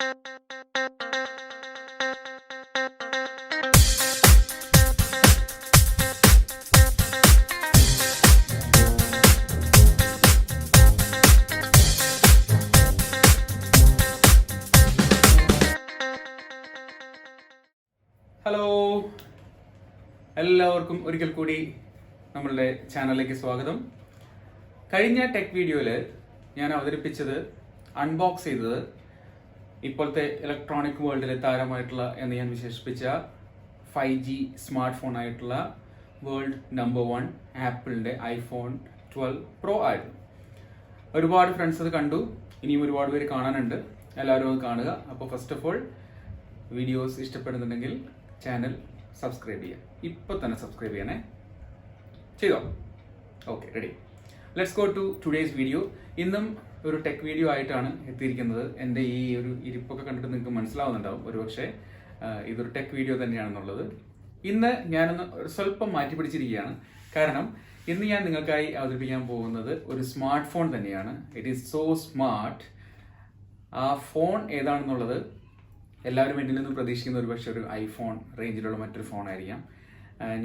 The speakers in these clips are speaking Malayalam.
ഹലോ, എല്ലാവർക്കും ഒരിക്കൽ കൂടി നമ്മളുടെ ചാനലിലേക്ക് സ്വാഗതം. കഴിഞ്ഞ ടെക് വീഡിയോയിൽ ഞാൻ അവതരിപ്പിച്ചത്, അൺബോക്സ് ചെയ്തത് ഇപ്പോഴത്തെ ഇലക്ട്രോണിക് വേൾഡിലെ താരമായിട്ടുള്ള എന്ന് ഞാൻ വിശേഷിപ്പിച്ച 5G സ്മാർട്ട് ഫോൺ ആയിട്ടുള്ള വേൾഡ് നമ്പർ 1 ആപ്പിളിൻ്റെ iPhone 12 Pro ആയിരുന്നു. ഒരുപാട് ഫ്രണ്ട്സ് അത് കണ്ടു, ഇനിയും ഒരുപാട് പേര് കാണാനുണ്ട്. എല്ലാവരും അത് കാണുക. അപ്പോൾ ഫസ്റ്റ് ഓഫ് ഓൾ വീഡിയോസ് ഇഷ്ടപ്പെടുന്നുണ്ടെങ്കിൽ ചാനൽ സബ്സ്ക്രൈബ് ചെയ്യുക. ഇപ്പോൾ തന്നെ സബ്സ്ക്രൈബ് ചെയ്യണേ. ചെയ്തോ? Okay, ready. Let's go to today's video. ഇന്നും ഒരു ടെക് വീഡിയോ ആയിട്ടാണ് എത്തിയിരിക്കുന്നത്. എൻ്റെ ഈ ഒരു ഇരിപ്പൊക്കെ കണ്ടിട്ട് നിങ്ങൾക്ക് മനസ്സിലാവുന്നുണ്ടാവും ഒരുപക്ഷെ ഇതൊരു ടെക് വീഡിയോ തന്നെയാണെന്നുള്ളത്. ഇന്ന് ഞാനൊന്ന് സ്വല്പം മാറ്റി പിടിച്ചിരിക്കുകയാണ്. കാരണം ഇന്ന് ഞാൻ നിങ്ങൾക്കായി അവതരിപ്പിക്കാൻ പോകുന്നത് ഒരു സ്മാർട്ട് ഫോൺ തന്നെയാണ്. It is so smart. ആ ഫോൺ ഏതാണെന്നുള്ളത് എല്ലാവരും എന്നിൽ നിന്നും പ്രതീക്ഷിക്കുന്ന ഒരു പക്ഷേ ഒരു ഐഫോൺ റേഞ്ചിലുള്ള മറ്റൊരു ഫോണായിരിക്കാം.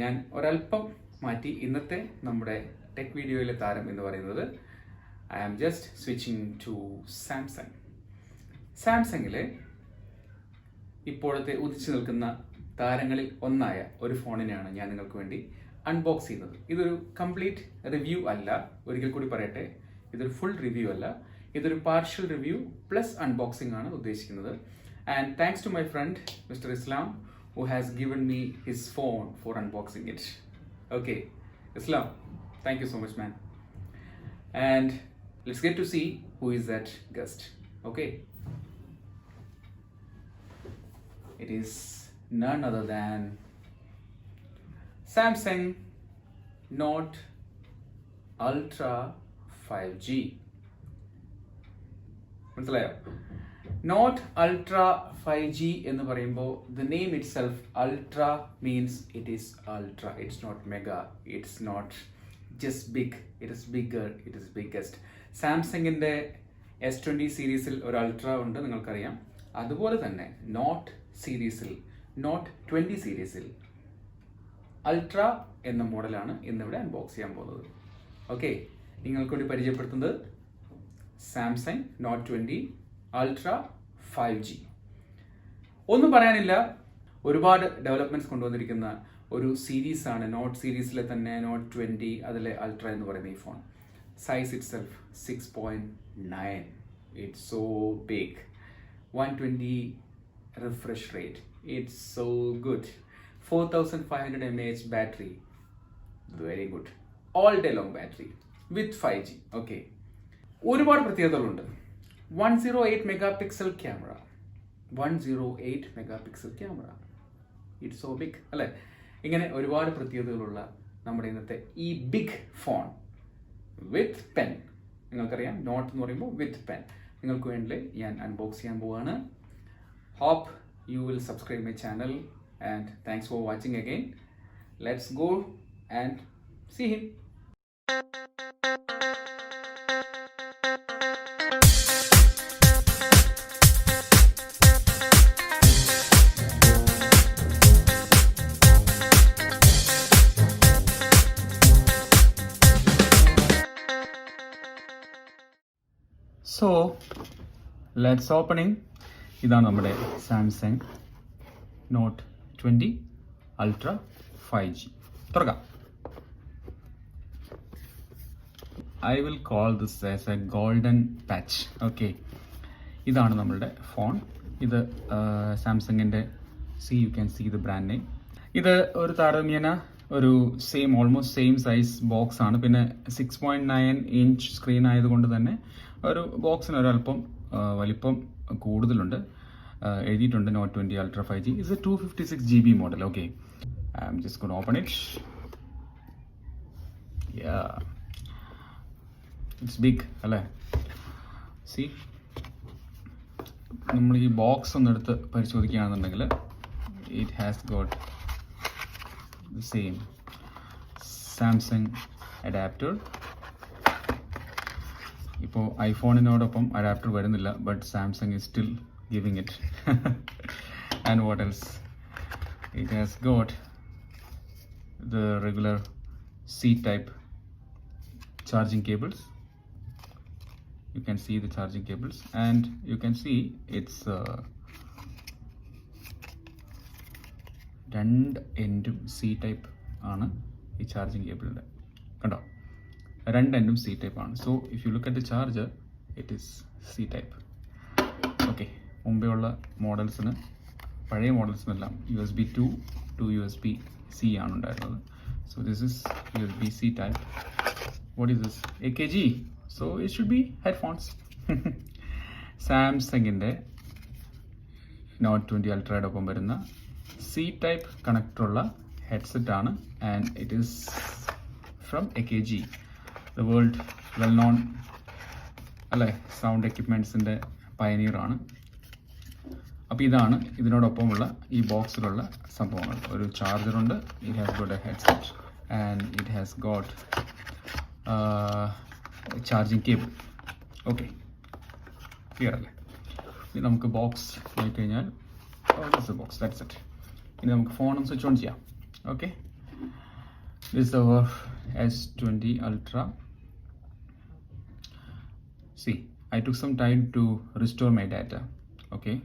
ഞാൻ ഒരല്പം മാറ്റി ഇന്നത്തെ നമ്മുടെ ടെക് വീഡിയോയിലെ താരം എന്ന് പറയുന്നത് I am just switching to Samsung. സാംസങ്ങിലെ ഇപ്പോഴത്തെ ഉദിച്ചു നിൽക്കുന്ന താരങ്ങളിൽ ഒന്നായ ഒരു ഫോണിനെയാണ് ഞാൻ നിങ്ങൾക്ക് വേണ്ടി അൺബോക്സ് ചെയ്യുന്നത്. ഇതൊരു കംപ്ലീറ്റ് റിവ്യൂ അല്ല, ഒരിക്കൽ കൂടി പറയട്ടെ, ഇതൊരു ഫുൾ റിവ്യൂ അല്ല, ഇതൊരു പാർഷ്യൽ റിവ്യൂ പ്ലസ് അൺബോക്സിംഗ് ആണ് ഉദ്ദേശിക്കുന്നത്. And thanks to my friend Mr. Islam who has given me his phone for unboxing it. Okay, Islam, thank you so much, man. And let's get to see who is that guest. Okay, it is none other than Samsung Note Ultra 5G. മനസ്സിലായോ? നോട്ട് അൾട്ര 5G എന്ന് പറയുമ്പോൾ the name itself ultra means it is ultra. It's not mega, it's not just big, it is bigger, it is biggest. സാംസങ്ങിൻ്റെ S20 സീരീസിൽ ഒരു അൾട്ര ഉണ്ട്, നിങ്ങൾക്കറിയാം. അതുപോലെ തന്നെ നോട്ട് സീരീസിൽ, നോട്ട് 20 സീരീസിൽ അൾട്ര എന്ന മോഡലാണ് ഇന്നിവിടെ അൺബോക്സ് ചെയ്യാൻ പോകുന്നത്. ഓക്കെ, നിങ്ങൾക്ക് വേണ്ടി പരിചയപ്പെടുത്തുന്നത് സാംസങ് നോട്ട് 20 അൾട്ര 5G. ഒന്നും പറയാനില്ല, ഒരുപാട് ഡെവലപ്മെന്റ്സ് കൊണ്ടുവന്നിരിക്കുന്ന ഒരു സീരീസാണ് നോട്ട് സീരീസിലെ തന്നെ നോട്ട് 20, അതിലെ അൾട്ര എന്ന് പറയുന്ന ഈ phone. Size itself 6.9. It's so big. 120 refresh rate. It's so good. 4500 mAh battery. Very good. All day long battery with 5G. Okay, ഒരുപാട് പ്രത്യേകതകളുണ്ട്. 108 megapixel camera. 108 megapixel camera. It's so big അല്ലേ? ഇങ്ങനെ ഒരുപാട് പ്രത്യേകതകളുള്ള നമ്മുടെ ഇന്നത്തെ ഈ ബിഗ് ഫോൺ വിത്ത് പെൻ. നിങ്ങൾക്കറിയാം, നോട്ട് എന്ന് പറയുമ്പോൾ വിത്ത് പെൻ. നിങ്ങൾക്ക് വേണ്ടി ഞാൻ അൺബോക്സ് ചെയ്യാൻ പോവുകയാണ്. Hope you will subscribe my channel and thanks for watching again. Let's go and see him. So let's opening. ഇതാണ് നമ്മുടെ സാംസങ് നോട്ട് 20 അൾട്ര 5G. തുറക്കാം. I will call this as a golden patch. Okay, ഇതാണ് നമ്മളുടെ ഫോൺ. ഇത് സാംസങ്ങിൻ്റെ you can see the brand name. ഇത് ഒരു താരതമ്യേന ഒരു ഓൾമോസ്റ്റ് സെയിം സൈസ് ബോക്സ് ആണ്. പിന്നെ 6.9 ഇഞ്ച് സ്ക്രീൻ ആയതുകൊണ്ട് തന്നെ ഒരു ബോക്സിന് ഒരല്പം വലിപ്പം കൂടുതലുണ്ട്. എഴുതിയിട്ടുണ്ട് note 20 ultra 5G. It's a 256 GB model. Okay, I am just gonna open it. Yeah, it's big അല്ലേ? സി, നമ്മൾ ഈ ബോക്സ് ഒന്ന് എടുത്ത് പരിശോധിക്കുകയാണെന്നുണ്ടെങ്കിൽ it has got the same Samsung adapter. ഇപ്പോൾ ഐഫോണിനോടൊപ്പം അഡാപ്റ്റർ വരുന്നില്ല, but Samsung is still giving it. And what else? It has got the regular C-type charging cables. You can see the charging cables, and you can see it's രണ്ട് എൻഡും സി ടൈപ്പ് ആണ് ഈ ചാർജിങ് കേബിളിൻ്റെ. കണ്ടോ, രണ്ട് എൻഡും സി ടൈപ്പ് ആണ്. So if you look at the charger, it is C type. Okay, മുമ്പേ ഉള്ള മോഡൽസിന്, പഴയ മോഡൽസിനെല്ലാം USB 2 to USB C ആണ് ഉണ്ടായിരുന്നത്. So this is USB C type. What is this? AKG. So it should be headphones. സാംസങ്ങിൻ്റെ Note 20 Ultra'യുടെ ഒപ്പം വരുന്ന C ടൈപ്പ് കണക്ടറുള്ള ഹെഡ്സെറ്റ് ആണ്. And it is from AKG, the world well known അല്ലേ സൗണ്ട് എക്യുപ്മെൻറ്റ്സിൻ്റെ പയനീർ ആണ്. അപ്പോൾ ഇതാണ് ഇതിനോടൊപ്പമുള്ള ഈ ബോക്സിലുള്ള സംഭവങ്ങൾ. ഒരു ചാർജറുണ്ട്, it has got a headset, and it has got charging cable. Okay, clear അല്ലേ? ഇനി നമുക്ക് ബോക്സ് നോക്കിക്കഴിഞ്ഞാൽ ബോക്സ്, ദാറ്റ്സ് ഇറ്റ്. ഇനി നമുക്ക് ഫോണും സ്വിച്ച് ഓൺ ചെയ്യാം. Okay, this our S20 Ultra. See, I took some time to restore my data. Okay,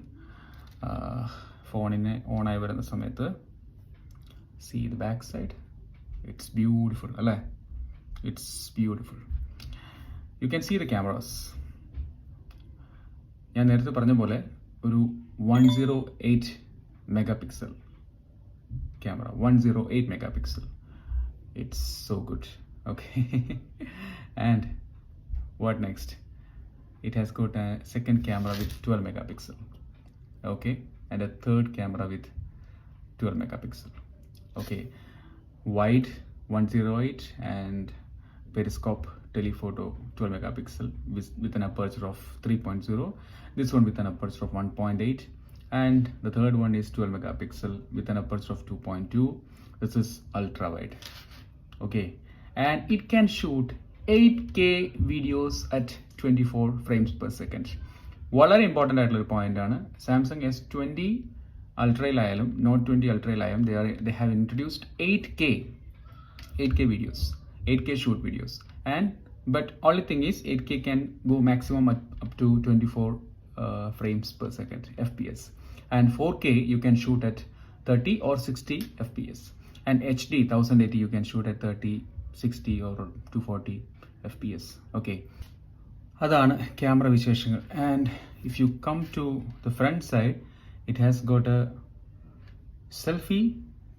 ഫോണിനെ ഓണായി വരുന്ന സമയത്ത് see the back side, it's beautiful അല്ലേ? It's beautiful. You can see the cameras. ഞാൻ നേരത്തെ പറഞ്ഞ പോലെ ഒരു 108 megapixel camera, 108 megapixel. It's so good. Okay. And what next? It has got a second camera with 12 megapixel. Okay, and a third camera with 12 megapixel. Okay, wide 108 and periscope telephoto 12 megapixel with an aperture of 3.0. This one with an aperture of 1.8, and the third one is 12 megapixel with an aperture of 2.2. This is ultra wide. Okay, and it can shoot 8K videos at 24 frames per second. വളരെ ഇമ്പോർട്ടൻ്റ് ആയിട്ടുള്ളൊരു പോയിന്റ് ആണ്. Samsung S20 അൾട്രയിലായാലും Note 20 അൾട്രയിലായാലും they have introduced 8K videos, 8K shoot videos, but only thing is 8K can go maximum up to 24 frames per second FPS, and 4K you can shoot at 30 or 60 FPS, and HD 1080 you can shoot at 30, 60 or 240 FPS. Okay, അതാണ് ക്യാമറ വിശേഷങ്ങൾ. And if you come to the front side, it has got a selfie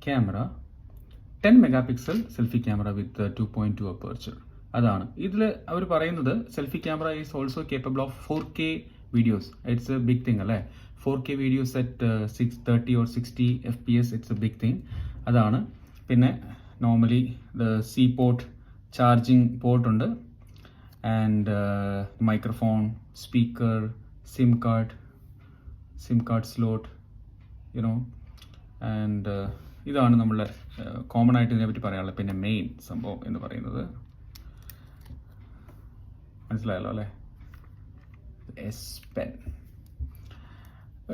camera, 10 megapixel selfie camera with 2.2 aperture. അതാണ് ഇതിൽ അവർ പറയുന്നത്. Selfie camera is also capable of 4K videos. It's a big thing അല്ലേ? 4K videos at 630 or 60 FPS, it's a big thing. അതാണ്. പിന്നെ normally the C port charging port ഉണ്ട്, and microphone, speaker, SIM card slot, you know, and ഇതാണ് നമ്മളെ കോമൺ ആയിട്ട് ഇതിനെ പറ്റി പറയാനുള്ളത്. പിന്നെ മെയിൻ സംഭവം എന്ന് പറയുന്നത് മനസ്സിലായല്ലോ അല്ലേ? S Pen.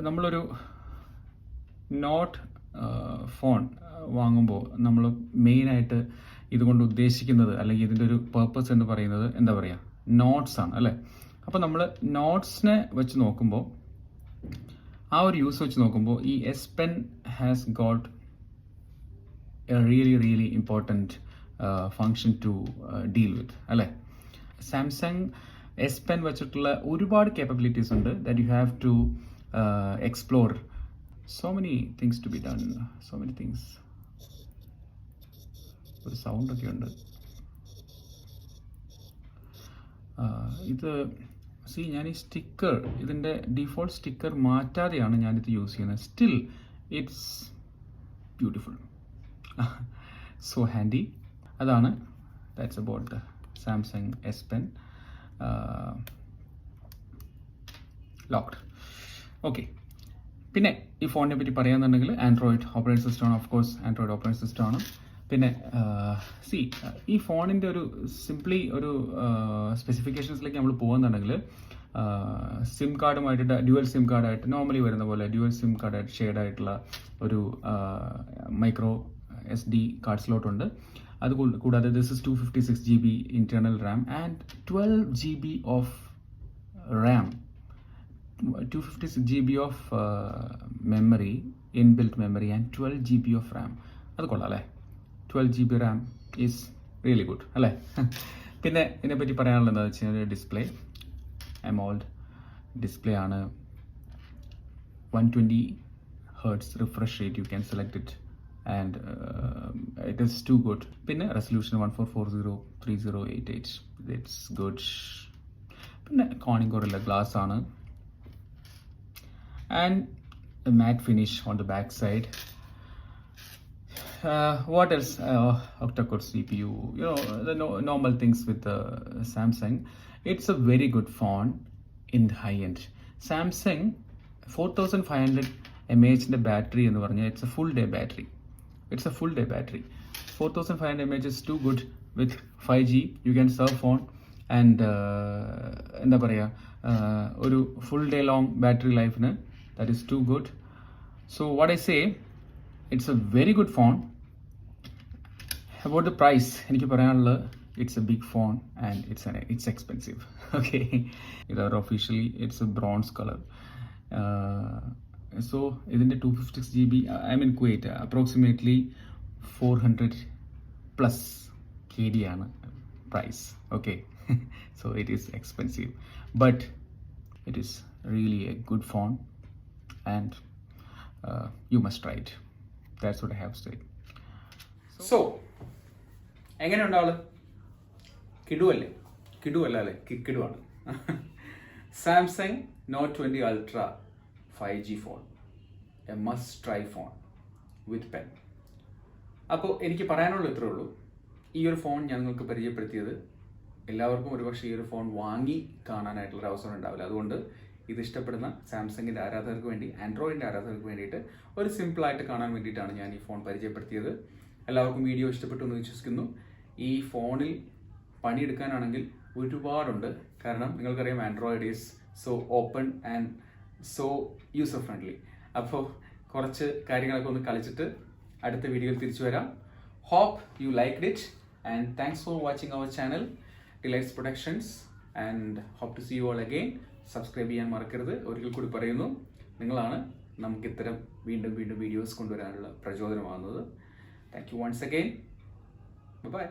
നമ്മളൊരു നോട്ട് ഫോൺ വാങ്ങുമ്പോൾ നമ്മൾ മെയിനായിട്ട് ഇതുകൊണ്ട് ഉദ്ദേശിക്കുന്നത്, അല്ലെങ്കിൽ ഇതിൻ്റെ ഒരു പേർപ്പസ് എന്ന് പറയുന്നത് എന്താ പറയുക, നോട്ട്സ് ആണ് അല്ലേ? അപ്പോൾ നമ്മൾ നോട്ട്സിനെ വെച്ച് നോക്കുമ്പോൾ, ആ ഒരു യൂസ് വെച്ച് നോക്കുമ്പോൾ, ഈ S Pen has got a really important function to deal with അല്ലേ? സാംസങ് S Pen വെച്ചിട്ടുള്ള ഒരുപാട് കേപ്പബിലിറ്റീസ് ഉണ്ട് that you have to explore. So many things to be done, so many things. ഒരു സൗണ്ടൊക്കെ ഉണ്ട്. ഇത് ഞാൻ ഈ സ്റ്റിക്കർ, ഇതിൻ്റെ ഡിഫോൾട്ട് സ്റ്റിക്കർ മാറ്റാതെയാണ് ഞാനിത് യൂസ് ചെയ്യുന്നത്. Still it's beautiful, so handy. അതാണ്, that's about the Samsung S Pen. Locked. Okay, പിന്നെ ഈ ഫോണിനെ പറ്റി പറയാന്നുണ്ടെങ്കിൽ ആൻഡ്രോയിഡ് ഓപ്പറേറ്റിംഗ് സിസ്റ്റമാണ്. ഓഫ് കോഴ്സ് ആൻഡ്രോയിഡ് ഓപ്പറേറ്റിംഗ് സിസ്റ്റമാണ്. പിന്നെ ഈ ഫോണിൻ്റെ ഒരു സിംപ്ലി ഒരു സ്പെസിഫിക്കേഷൻസിലേക്ക് നമ്മൾ പോകുന്നുണ്ടെങ്കിൽ, സിം കാർഡുമായിട്ട് ഡ്യുവൽ സിം കാർഡായിട്ട് നോർമലി വരുന്ന പോലെ ഡ്യുവൽ സിം കാർഡായിട്ട് ഷെയ്ഡ് ആയിട്ടുള്ള ഒരു മൈക്രോ SD കാർഡ് സ്ലോട്ട് ഉണ്ട്. അത് കൂടാതെ this is 256 GB internal Ram and 12 GB of Ram, 256 GB of memory, inbuilt memory and 12 GB of Ram. അത് കൊള്ളാം അല്ലേ? 12 GB Ram is really good അല്ലേ? പിന്നെ ഇതിനെപ്പറ്റി പറയാനുള്ളത് എന്താണെന്ന് വെച്ച് കഴിഞ്ഞാൽ ഡിസ്പ്ലേ AMOLED ഡിസ്പ്ലേ ആണ്. 120 Hz refresh rate, you can select it and it is too good. പിന്നെ റെസൊല്യൂഷൻ 1440x3088, ഇറ്റ്സ് ഗുഡ്. പിന്നെ കോണിംഗ് ഗോറില്ല ഗ്ലാസ് ആണ് and matte finish on the back side. What else? Octa-core CPU, the normal things with the Samsung. It's a very good phone in the high end. Samsung 4500 mAh in the battery എന്ന് പറഞ്ഞാൽ it's a full day battery. It's a full day battery. 4500 mAh is too good with 5G. You can surf on and എന്താ പറയുക, ഒരു full day long battery life-ന് that is too good. So what I say, it's a very good phone. About the price, എനിക്ക് പറയാനുള്ളത് it's a big phone and it's expensive. Okay, officially it's a bronze color. So ഇതിൻ്റെ 256 GB, I mean Kuwait, approximately 400 plus KD ആണ് price. Okay, so it is expensive, but it is really a good phone and you must try it. That's what I have said. So എങ്ങനെയുണ്ട് ആള്? കിടുവല്ലേ? കിടുവല്ല അല്ലേ? കിടുവാണ്. Samsung not 20 ultra 5G phone, a must try phone with pen. അപ്പോൾ എനിക്ക് പറയാനുള്ളത് ഇത്രേ ഉള്ളൂ. ഈ ഒരു ഫോൺ ഞങ്ങൾക്ക് പരിചയപ്പെടുത്തിയത് എല്ലാവർക്കും ഒരുപക്ഷെ ഈ ഒരു ഫോൺ വാങ്ങി കാണാനായിട്ടുള്ളൊരു അവസരം ഉണ്ടാവില്ല. അതുകൊണ്ട് ഇത് ഇഷ്ടപ്പെടുന്ന സാംസങ്ങിൻ്റെ ആരാധകർക്ക് വേണ്ടി, ആൻഡ്രോയിഡിൻ്റെ ആരാധകർക്ക് വേണ്ടിയിട്ട് ഒരു സിമ്പിളായിട്ട് കാണാൻ വേണ്ടിയിട്ടാണ് ഞാൻ ഈ ഫോൺ പരിചയപ്പെടുത്തിയത്. എല്ലാവർക്കും വീഡിയോ ഇഷ്ടപ്പെട്ടു എന്ന് വിശ്വസിക്കുന്നു. ഈ ഫോണിൽ പണിയെടുക്കാനാണെങ്കിൽ ഒരുപാടുണ്ട്. കാരണം നിങ്ങൾക്കറിയാം Android is so open and so user friendly. അപ്പോൾ കുറച്ച് കാര്യങ്ങളൊക്കെ ഒന്ന് കളിച്ചിട്ട് അടുത്ത വീഡിയോയിൽ തിരിച്ചു വരാം. Hope you liked it and thanks for watching our channel Delights Productions and hope to see you all again. Subscribe ചെയ്യാൻ മറക്കരുത്. ഒരിക്കൽ കൂടി പറയുന്നു, നിങ്ങളാണ് നമുക്ക് ഇത്തരം വീണ്ടും വീണ്ടും വീഡിയോസ് കൊണ്ടുവരാനുള്ള പ്രചോദനമാകുന്നത്. Thank you once again. Bye-bye.